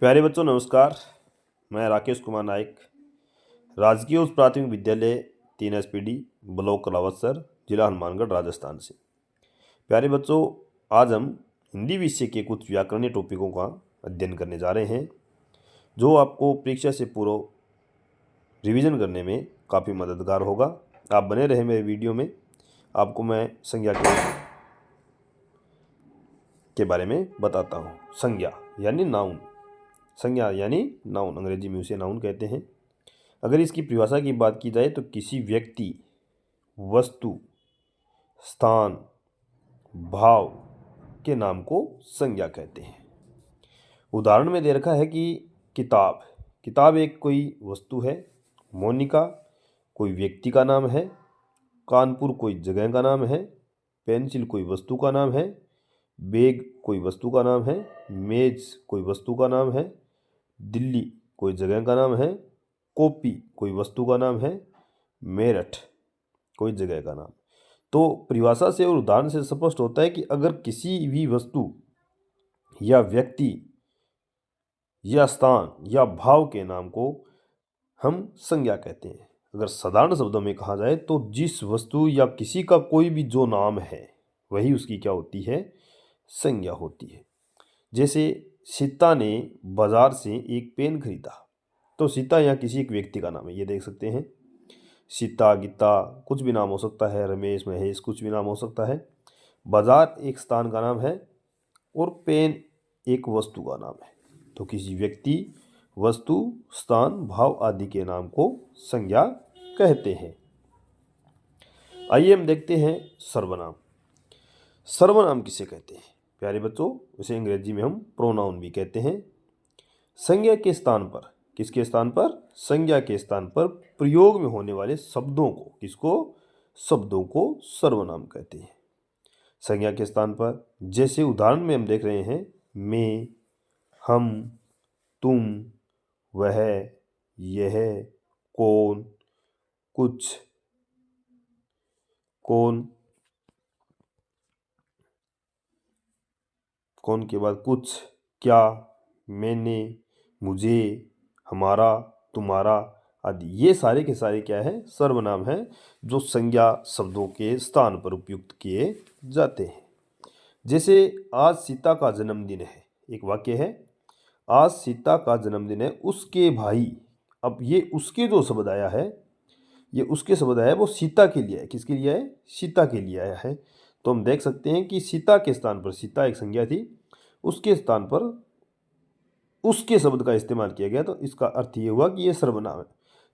प्यारे बच्चों नमस्कार। मैं राकेश कुमार नाइक, राजकीय उच्च प्राथमिक विद्यालय 3 SPD ब्लॉक रावतसर, जिला हनुमानगढ़, राजस्थान से। प्यारे बच्चों, आज हम हिंदी विषय के कुछ व्याकरणीय टॉपिकों का अध्ययन करने जा रहे हैं, जो आपको परीक्षा से पूर्व रिवीजन करने में काफ़ी मददगार होगा। आप बने रहे मेरे वीडियो में। आपको मैं संज्ञा के बारे में बताता हूँ। संज्ञा यानी नाउन। संज्ञा यानी नाउन, अंग्रेजी में उसे नाउन कहते हैं। अगर इसकी परिभाषा की बात की जाए तो किसी व्यक्ति, वस्तु, स्थान, भाव के नाम को संज्ञा कहते हैं। उदाहरण में दे रखा है कि किताब। किताब एक कोई वस्तु है। मोनिका कोई व्यक्ति का नाम है। कानपुर कोई जगह का नाम है। पेंसिल कोई वस्तु का नाम है। बैग कोई वस्तु का नाम है। मेज कोई वस्तु का नाम है। दिल्ली कोई जगह का नाम है। कॉपी कोई वस्तु का नाम है। मेरठ कोई जगह का नाम। तो परिभाषा से और उदाहरण से स्पष्ट होता है कि अगर किसी भी वस्तु या व्यक्ति या स्थान या भाव के नाम को हम संज्ञा कहते हैं। अगर साधारण शब्दों में कहा जाए तो जिस वस्तु या किसी का कोई भी जो नाम है वही उसकी क्या होती है, संज्ञा होती है। जैसे सीता ने बाजार से एक पेन खरीदा, तो सीता यहाँ किसी एक व्यक्ति का नाम है, ये देख सकते हैं। सीता, गीता कुछ भी नाम हो सकता है, रमेश, महेश कुछ भी नाम हो सकता है। बाजार एक स्थान का नाम है और पेन एक वस्तु का नाम है। तो किसी व्यक्ति, वस्तु, स्थान, भाव आदि के नाम को संज्ञा कहते हैं। आइए हम देखते हैं सर्वनाम। सर्वनाम किसे कहते हैं? प्यारे बच्चों, उसे अंग्रेजी में हम प्रोनाउन भी कहते हैं। संज्ञा के स्थान पर, किसके स्थान पर? संज्ञा के स्थान पर प्रयोग में होने वाले शब्दों को, किसको? शब्दों को सर्वनाम कहते हैं। संज्ञा के स्थान पर, जैसे उदाहरण में हम देख रहे हैं, मैं, हम, तुम, वह, यह, कौन, कुछ, कौन के बाद कुछ, क्या, मैंने, मुझे, हमारा, तुम्हारा आदि, ये सारे के सारे क्या है? सर्वनाम है, जो संज्ञा शब्दों के स्थान पर उपयुक्त किए जाते हैं। जैसे आज सीता का जन्मदिन है, एक वाक्य है, आज सीता का जन्मदिन है, उसके भाई। अब ये उसके जो शब्द आया है, ये उसके शब्द आया है, वो सीता के लिए है। किसके लिए है? सीता के लिए आया है। तो हम देख सकते हैं कि सीता के स्थान पर, सीता एक संज्ञा थी, उसके स्थान पर उसके शब्द का इस्तेमाल किया गया। तो इसका अर्थ ये हुआ कि ये सर्वनाम है।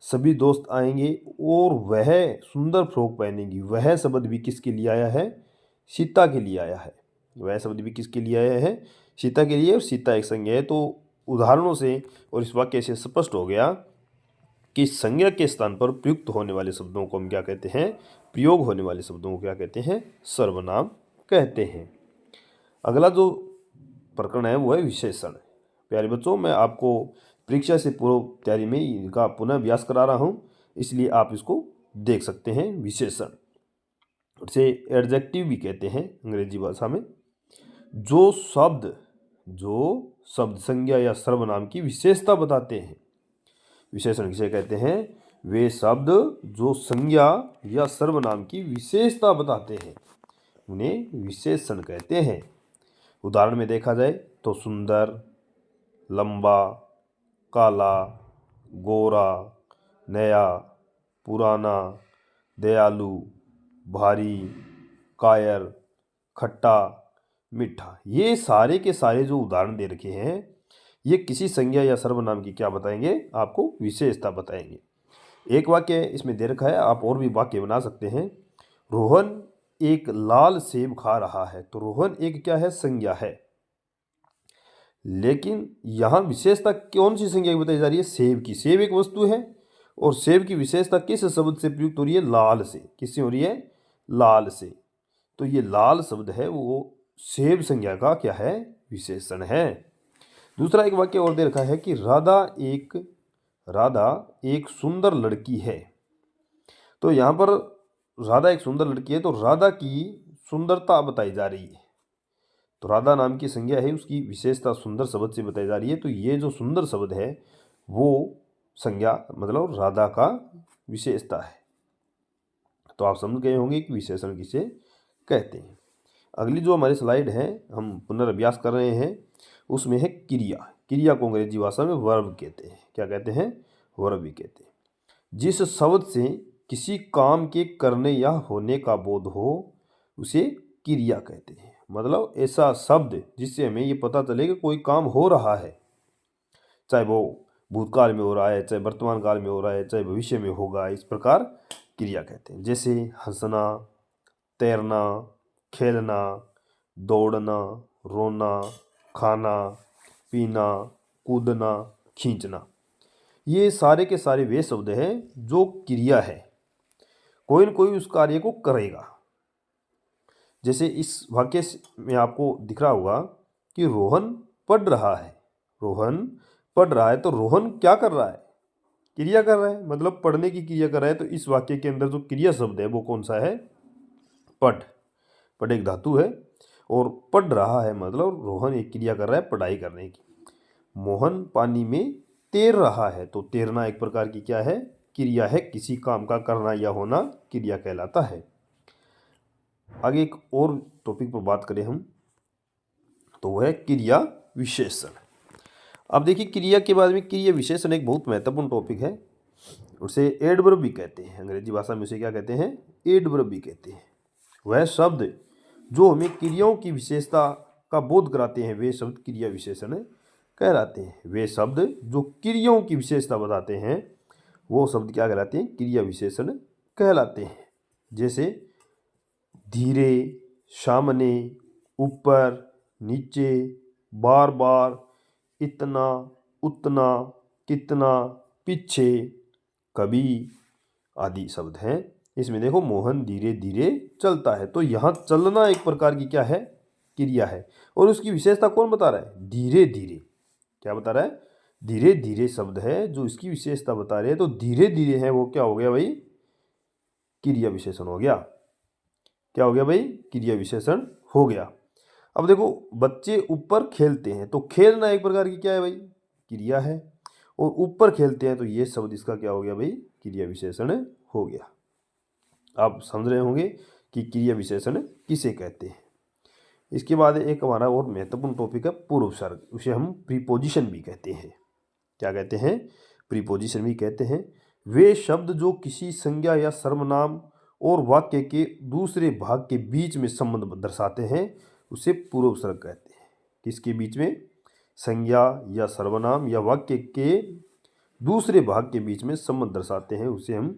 सभी दोस्त आएंगे और वह सुंदर फ्रॉक पहनेंगी, वह शब्द भी किसके लिए आया है? सीता के लिए आया है। वह शब्द भी किसके लिए आया है? सीता के लिए, और सीता एक संज्ञा है। तो उदाहरणों से और इस वाक्य से स्पष्ट हो गया कि संज्ञा के स्थान पर प्रयुक्त होने वाले शब्दों को हम क्या कहते हैं? प्रयोग होने वाले शब्दों को क्या कहते हैं? सर्वनाम कहते हैं। अगला जो प्रकरण है वो है विशेषण। प्यारे बच्चों, मैं आपको परीक्षा से पूर्व तैयारी में इनका पुनः अभ्यास करा रहा हूँ, इसलिए आप इसको देख सकते हैं। विशेषण, इसे एडजेक्टिव भी कहते हैं अंग्रेजी भाषा में। जो शब्द संज्ञा या सर्वनाम की विशेषता बताते हैं। विशेषण किसे कहते हैं? वे शब्द जो संज्ञा या सर्वनाम की विशेषता बताते हैं, उन्हें विशेषण कहते हैं। उदाहरण में देखा जाए तो सुंदर, लंबा, काला, गोरा, नया, पुराना, दयालु, भारी, कायर, खट्टा, मीठा, ये सारे के सारे जो उदाहरण दे रखे हैं, ये किसी संज्ञा या सर्वनाम की क्या बताएंगे? आपको विशेषता बताएंगे। एक वाक्य इसमें दे रखा है, आप और भी वाक्य बना सकते हैं। रोहन एक लाल सेब खा रहा है, तो रोहन एक क्या है? संज्ञा है। लेकिन यहाँ विशेषता कौन सी संज्ञा की बताई जा रही है? सेब की। सेब एक वस्तु है और सेब की विशेषता किस शब्द से प्रयुक्त हो रही है? लाल से। किससे हो रही है? लाल से। तो ये लाल शब्द है, वो सेब संज्ञा का क्या है? विशेषण है। दूसरा एक वाक्य और दे रखा है कि राधा एक सुंदर लड़की है। तो यहाँ पर राधा एक सुंदर लड़की है, तो राधा की सुंदरता बताई जा रही है। तो राधा नाम की संज्ञा है, उसकी विशेषता सुंदर शब्द से बताई जा रही है। तो ये जो सुंदर शब्द है वो संज्ञा मतलब राधा का विशेषता है। तो आप समझ गए होंगे कि विशेषण किसे कहते हैं। अगली जो हमारी स्लाइड है हम पुनर्अभ्यास कर रहे हैं, उसमें है क्रिया। क्रिया को अंग्रेजी भाषा में वर्ब कहते हैं। क्या कहते हैं? वर्ब भी कहते हैं। जिस शब्द से किसी काम के करने या होने का बोध हो उसे क्रिया कहते हैं। मतलब ऐसा शब्द जिससे हमें ये पता चले कि कोई काम हो रहा है, चाहे वो भूतकाल में हो रहा है, चाहे वर्तमान काल में हो रहा है, चाहे भविष्य में होगा, इस प्रकार क्रिया कहते हैं। जैसे हंसना, तैरना, खेलना, दौड़ना, रोना, खाना, पीना, कूदना, खींचना, ये सारे के सारे वे शब्द हैं जो क्रिया है, कोई न कोई उस कार्य को करेगा। जैसे इस वाक्य में आपको दिख रहा होगा कि रोहन पढ़ रहा है। रोहन पढ़ रहा है तो रोहन क्या कर रहा है? क्रिया कर रहा है, मतलब पढ़ने की क्रिया कर रहा है। तो इस वाक्य के अंदर जो क्रिया शब्द है वो कौन सा है? पढ़। पढ़ एक धातु है और पढ़ रहा है मतलब रोहन एक क्रिया कर रहा है पढ़ाई करने की। मोहन पानी में तैर रहा है, तो तैरना एक प्रकार की क्या है? क्रिया है, किसी काम का करना या होना क्रिया कहलाता है। आगे एक और टॉपिक पर बात करें हम, तो वह है क्रिया विशेषण। अब देखिए क्रिया के बाद में क्रिया विशेषण एक बहुत महत्वपूर्ण टॉपिक है। उसे एडवर्ब भी कहते हैं, अंग्रेजी भाषा में उसे क्या कहते हैं? एडवर्ब भी कहते हैं। वह शब्द जो हमें क्रियाओं की विशेषता का बोध कराते हैं वे शब्द क्रिया विशेषण कहलाते हैं। वे शब्द जो क्रियाओं की विशेषता बताते हैं वो शब्द क्या कहलाते हैं? क्रिया विशेषण कहलाते हैं। जैसे धीरे, सामने, ऊपर, नीचे, बार बार, इतना, उतना, कितना, पीछे, कभी आदि शब्द हैं। इसमें देखो मोहन धीरे धीरे चलता है, तो यहाँ चलना एक प्रकार की क्या है? क्रिया है। और उसकी विशेषता कौन बता रहा है? धीरे धीरे। क्या बता रहा है? धीरे धीरे शब्द है जो इसकी विशेषता बता रहे हैं। तो धीरे धीरे है वो क्या हो गया भाई? क्रिया विशेषण हो गया। क्या हो गया भाई? क्रिया विशेषण हो गया। अब देखो बच्चे ऊपर खेलते हैं, तो खेलना एक प्रकार की क्या है भाई? क्रिया है। और ऊपर खेलते हैं तो ये शब्द इसका क्या हो गया भाई? क्रिया विशेषण हो गया। आप समझ रहे होंगे कि क्रिया विशेषण किसे कहते हैं। इसके बाद एक हमारा और महत्वपूर्ण टॉपिक है पूर्व सर्ग। उसे हम प्रीपोजिशन भी कहते हैं। क्या कहते हैं? प्रीपोजिशन भी कहते हैं। वे शब्द जो किसी संज्ञा या सर्वनाम और वाक्य के दूसरे भाग के बीच में संबंध दर्शाते हैं उसे पूर्व सर्ग कहते हैं। किसके बीच में? संज्ञा या सर्वनाम या वाक्य के दूसरे भाग के बीच में संबंध दर्शाते हैं उसे हम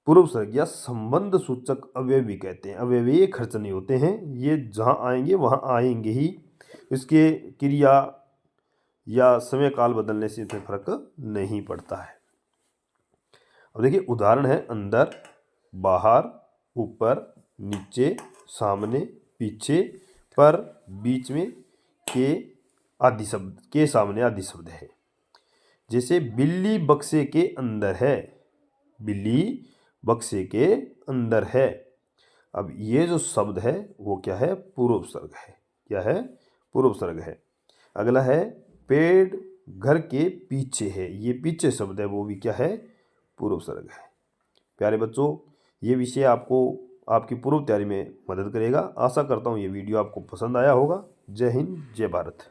पूर्व सर्ग या संबंध सूचक अव्यय भी कहते हैं। अव्यय ये खर्च नहीं होते हैं, ये जहाँ आएंगे वहाँ आएंगे ही। इसके क्रिया या समय काल बदलने से इसमें फर्क नहीं पड़ता है। अब देखिए उदाहरण है अंदर, बाहर, ऊपर, नीचे, सामने, पीछे, पर, बीच में, के आदि शब्द, के सामने आदि शब्द है। जैसे बिल्ली बक्से के अंदर है। बिल्ली बक्से के अंदर है। अब ये जो शब्द है वो क्या है? पूर्व सर्ग है। क्या है? पूर्व सर्ग है। अगला है पेड़ घर के पीछे है। ये पीछे शब्द है वो भी क्या है? पूर्व सर्ग है। प्यारे बच्चों, ये विषय आपको आपकी पूर्व तैयारी में मदद करेगा। आशा करता हूँ ये वीडियो आपको पसंद आया होगा। जय हिंद, जय भारत।